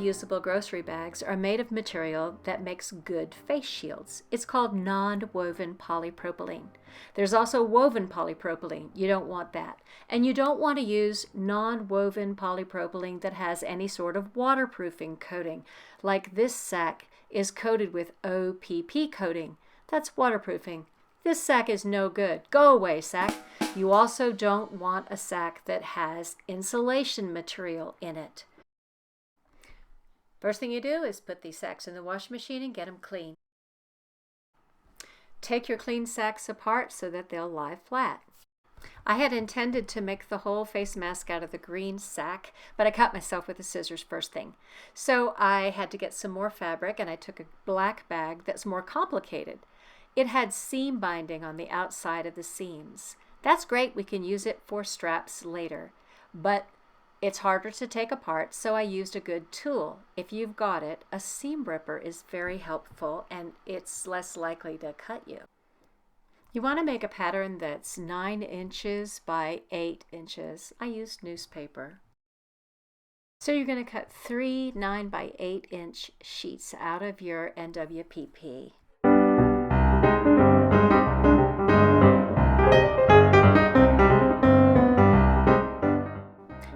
reusable grocery bags are made of material that makes good face shields. It's called non-woven polypropylene. There's also woven polypropylene. You don't want that. And you don't want to use non-woven polypropylene that has any sort of waterproofing coating. Like this sack is coated with OPP coating. That's waterproofing. This sack is no good. Go away, sack. You also don't want a sack that has insulation material in it. First thing you do is put these sacks in the washing machine and get them clean. Take your clean sacks apart so that they'll lie flat. I had intended to make the whole face mask out of the green sack, but I cut myself with the scissors first thing. So I had to get some more fabric, and I took a black bag that's more complicated. It had seam binding on the outside of the seams. That's great, we can use it for straps later, but it's harder to take apart, so I used a good tool. If you've got it, a seam ripper is very helpful and it's less likely to cut you. You want to make a pattern that's 9 inches by 8 inches. I used newspaper. So you're going to cut 3 9 by 8 inch sheets out of your NWPP.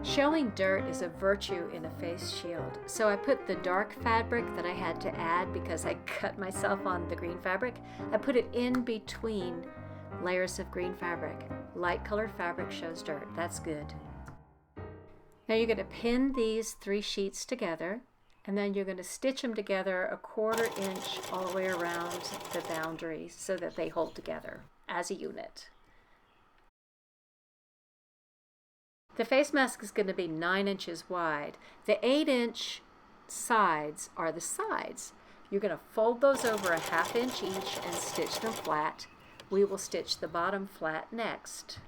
Showing dirt is a virtue in a face shield. So I put the dark fabric that I had to add because I cut myself on the green fabric. I put it in between layers of green fabric. Light colored fabric shows dirt. That's good. Now you're going to pin these 3 sheets together, and then you're going to stitch them together 1/4 inch all the way around the boundary so that they hold together as a unit. The face mask is going to be 9 inches wide. The 8 inch sides are the sides. You're going to fold those over 1/2 inch each and stitch them flat. We will stitch the bottom flat next.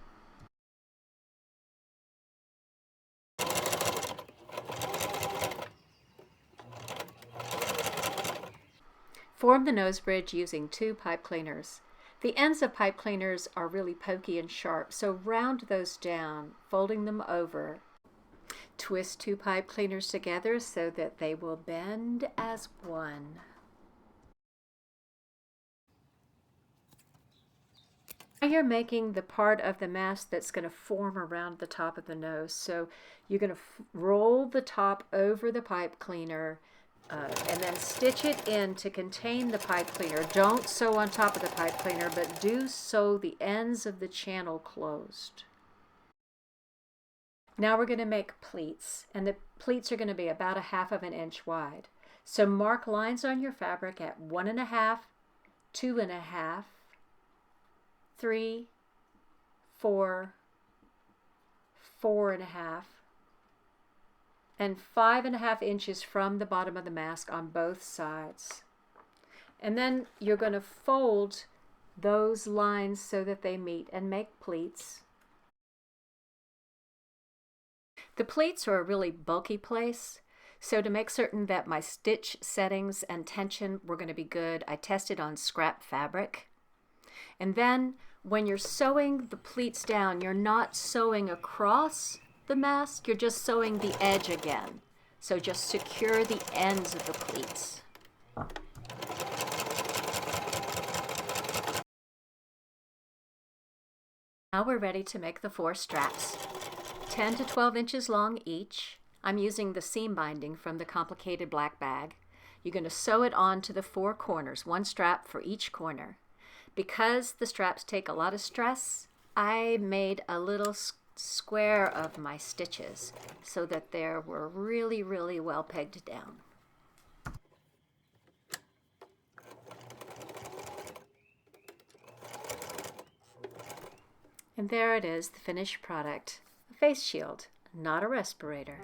Form the nose bridge using 2 pipe cleaners. The ends of pipe cleaners are really pokey and sharp, so round those down, folding them over. Twist 2 pipe cleaners together so that they will bend as one. Now you're making the part of the mask that's going to form around the top of the nose. So you're going to roll the top over the pipe cleaner and then stitch it in to contain the pipe cleaner. Don't sew on top of the pipe cleaner, but do sew the ends of the channel closed. Now we're going to make pleats, and the pleats are going to be about 1/2 inch wide. So mark lines on your fabric at 1.5, 2.5, 3, 4, 4.5, and 5.5 inches from the bottom of the mask on both sides. And then you're going to fold those lines so that they meet and make pleats. The pleats are a really bulky place, so to make certain that my stitch settings and tension were going to be good, I tested on scrap fabric. And then when you're sewing the pleats down, you're not sewing across the mask, you're just sewing the edge again. So just secure the ends of the pleats. Now we're ready to make the 4 straps. 10 to 12 inches long each. I'm using the seam binding from the complicated black bag. You're going to sew it onto the 4 corners, 1 strap for each corner. Because the straps take a lot of stress, I made a little square of my stitches so that they were really, really well pegged down. And there it is, the finished product. A face shield, not a respirator.